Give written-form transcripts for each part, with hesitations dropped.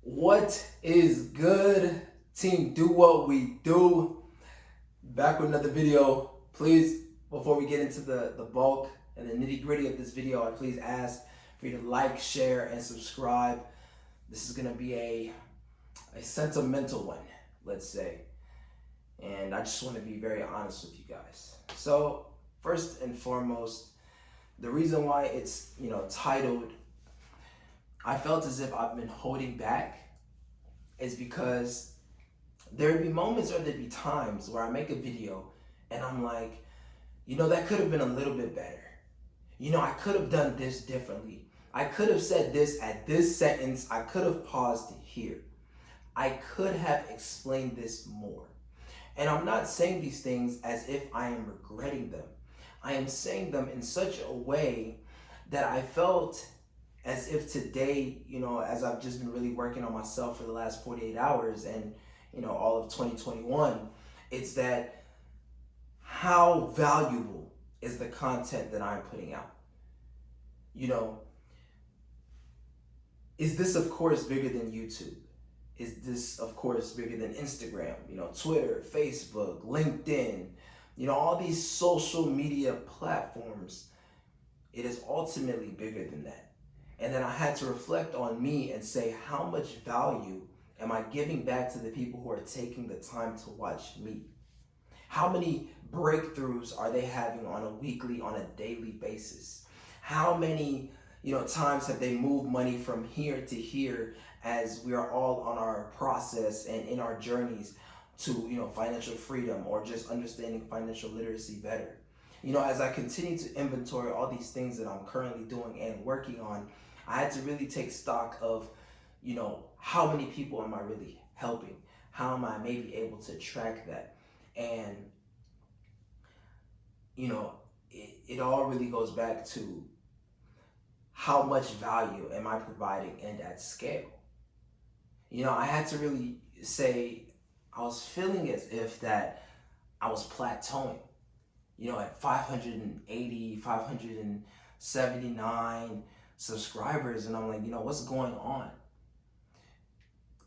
What is good, team? Do what we do. Back with another video. Please, before we get into the bulk and the nitty gritty of this video, I please ask for you to like, share, and subscribe. This is gonna be a sentimental one, let's say, and I just want to be very honest with you guys. So first and foremost, the reason why it's titled I felt as if I've been holding back is because there'd be moments or there'd be times where I make a video and I'm like, that could have been a little bit better. I could have done this differently. I could have said this at this sentence. I could have paused here. I could have explained this more. And I'm not saying these things as if I am regretting them. I am saying them in such a way that I felt as if today, as I've just been really working on myself for the last 48 hours and, all of 2021, it's that how valuable is the content that I'm putting out? Is this, of course, bigger than YouTube? Is this, of course, bigger than Instagram, Twitter, Facebook, LinkedIn, all these social media platforms? It is ultimately bigger than that. And then I had to reflect on me and say, how much value am I giving back to the people who are taking the time to watch me? How many breakthroughs are they having on a weekly, on a daily basis? How many, times have they moved money from here to here as we are all on our process and in our journeys to, financial freedom or just understanding financial literacy better? As I continue to inventory all these things that I'm currently doing and working on, I had to really take stock of, how many people am I really helping? How am I maybe able to track that? And, it all really goes back to how much value am I providing and at scale? I had to really say, I was feeling as if that I was plateauing, at 580, 579 subscribers. And I'm like, what's going on?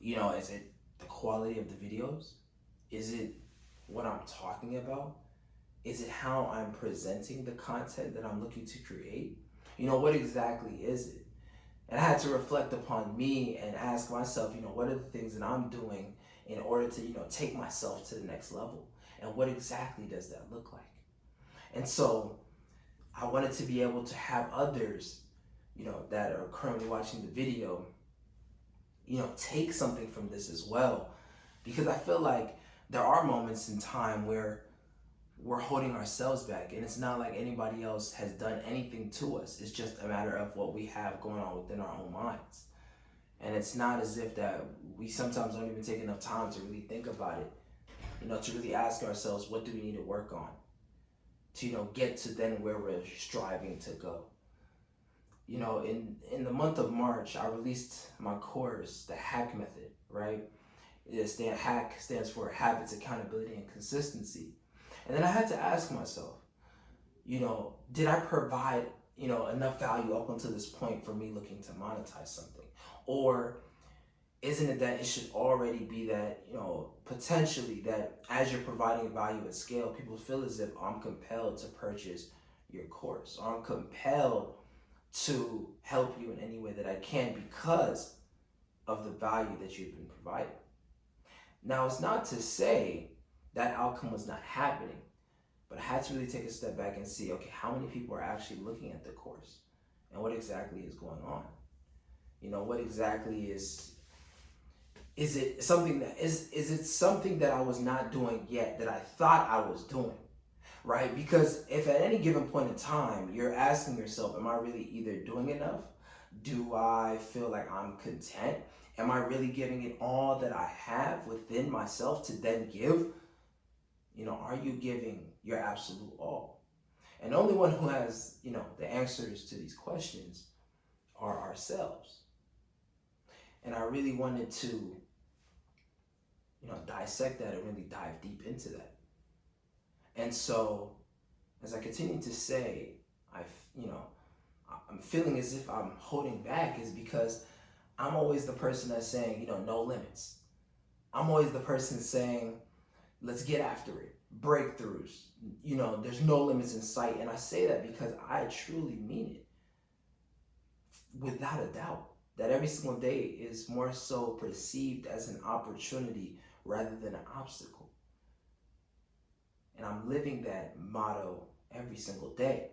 Is it the quality of the videos? Is it what I'm talking about? Is it how I'm presenting the content that I'm looking to create? What exactly is it? And I had to reflect upon me and ask myself, what are the things that I'm doing in order to, take myself to the next level? And what exactly does that look like? And so I wanted to be able to have others, that are currently watching the video, take something from this as well. Because I feel like there are moments in time where we're holding ourselves back, and it's not like anybody else has done anything to us. It's just a matter of what we have going on within our own minds. And it's not as if that we sometimes don't even take enough time to really think about it, to really ask ourselves, what do we need to work on to, get to then where we're striving to go. In the month of March, I released my course, the Hack Method, right? Hack stands for Habits, Accountability, and Consistency. And then I had to ask myself, did I provide, enough value up until this point for me looking to monetize something? Or isn't it that it should already be that, potentially that as you're providing value at scale, people feel as if I'm compelled to purchase your course, or I'm compelled to help you in any way that I can because of the value that you've been providing. Now, it's not to say that outcome was not happening, but I had to really take a step back and see, okay, how many people are actually looking at the course and what exactly is going on? What exactly is it something that is it something that I was not doing yet that I thought I was doing, right? Because if at any given point in time, you're asking yourself, am I really either doing enough? Do I feel like I'm content? Am I really giving it all that I have within myself to then give? Are you giving your absolute all? And the only one who has, the answers to these questions are ourselves. And I really wanted to, dissect that and really dive deep into that. And so, as I continue to say, I'm feeling as if I'm holding back is because I'm always the person that's saying, no limits. I'm always the person saying, let's get after it. Breakthroughs. There's no limits in sight. And I say that because I truly mean it. Without a doubt. That every single day is more so perceived as an opportunity rather than an obstacle. And I'm living that motto every single day.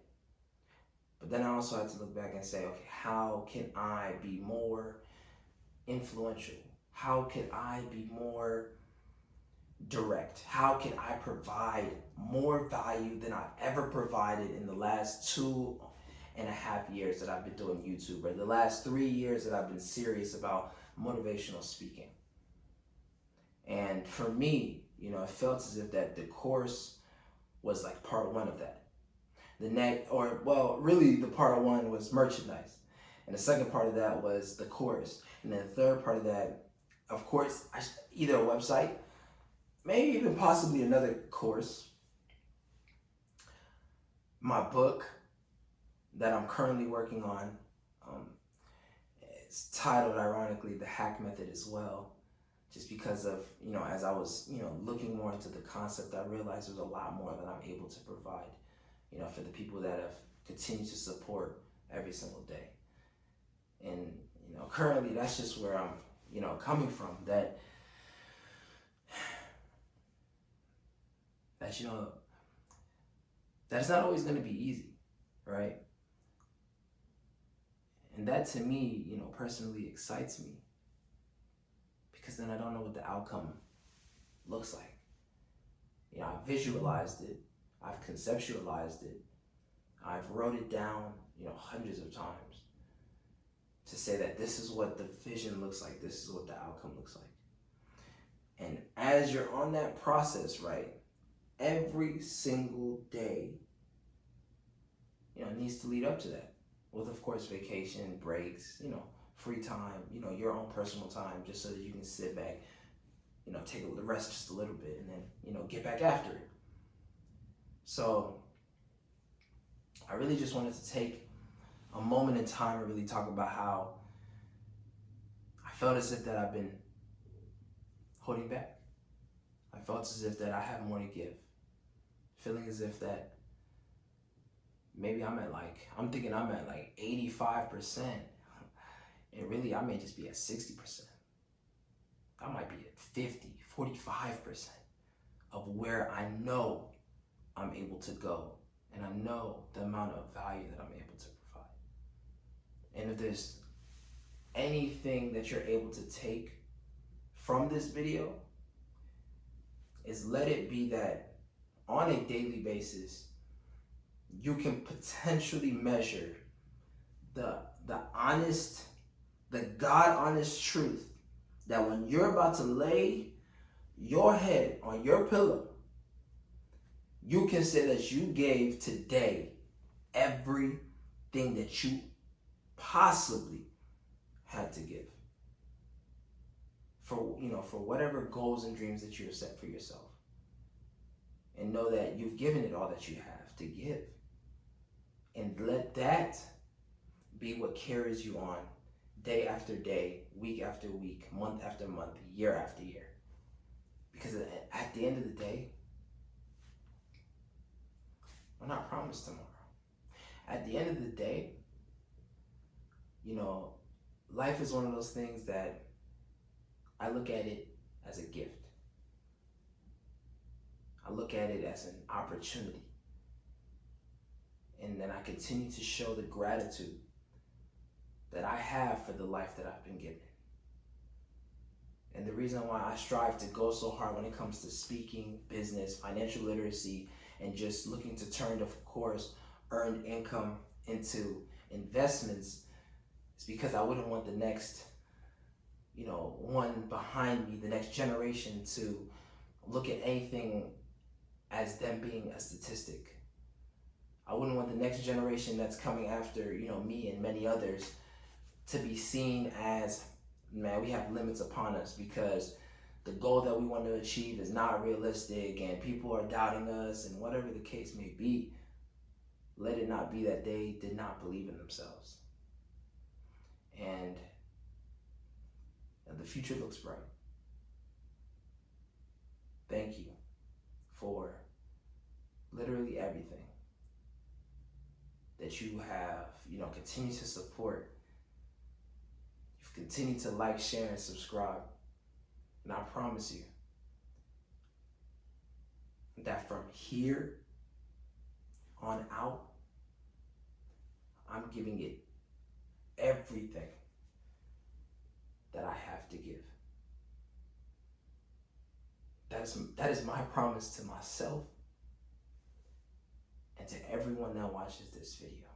But then I also had to look back and say, okay, how can I be more influential? How can I be more direct? How can I provide more value than I've ever provided in the last 2.5 years that I've been doing YouTube, or the last 3 years that I've been serious about motivational speaking? And for me, it felt as if that the course was like part one of that. Really the part one was merchandise. And the second part of that was the course. And then the third part of that, of course, either a website, maybe even possibly another course, my book that I'm currently working on. It's titled, ironically, The Hack Method as well. Just because of, as I was, looking more into the concept, I realized there's a lot more that I'm able to provide, for the people that have continued to support every single day. And, currently that's just where I'm, coming from. That's not always going to be easy, right? And that to me, personally excites me, because then I don't know what the outcome looks like. I've visualized it, I've conceptualized it, I've wrote it down, hundreds of times to say that this is what the vision looks like, this is what the outcome looks like. And as you're on that process, right, every single day, needs to lead up to that. With, of course, vacation, breaks, free time, your own personal time, just so that you can sit back, take a rest just a little bit, and then, get back after it. So I really just wanted to take a moment in time and really talk about how I felt as if that I've been holding back. I felt as if that I have more to give. Feeling as if that maybe I'm thinking I'm at like 85%, and really I may just be at 60%. I might be at 50, 45% of where I know I'm able to go, and I know the amount of value that I'm able to provide. And if there's anything that you're able to take from this video, is let it be that on a daily basis, you can potentially measure the God honest truth that when you're about to lay your head on your pillow, you can say that you gave today everything that you possibly had to give for whatever goals and dreams that you have set for yourself. And know that you've given it all that you have to give. And let that be what carries you on day after day, week after week, month after month, year after year. Because at the end of the day, we're not promised tomorrow. At the end of the day, life is one of those things that I look at it as a gift. I look at it as an opportunity. And then I continue to show the gratitude that I have for the life that I've been given. And the reason why I strive to go so hard when it comes to speaking, business, financial literacy, and just looking to turn, of course, earned income into investments is because I wouldn't want the next, one behind me, the next generation, to look at anything as them being a statistic. I wouldn't want the next generation that's coming after, me and many others to be seen as, man, we have limits upon us because the goal that we want to achieve is not realistic and people are doubting us and whatever the case may be. Let it not be that they did not believe in themselves. And and the future looks bright. Thank you for literally everything that you have, continue to support. You've continued to like, share, and subscribe. And I promise you that from here on out, I'm giving it everything that I have to give. That is my promise to myself and to everyone that watches this video.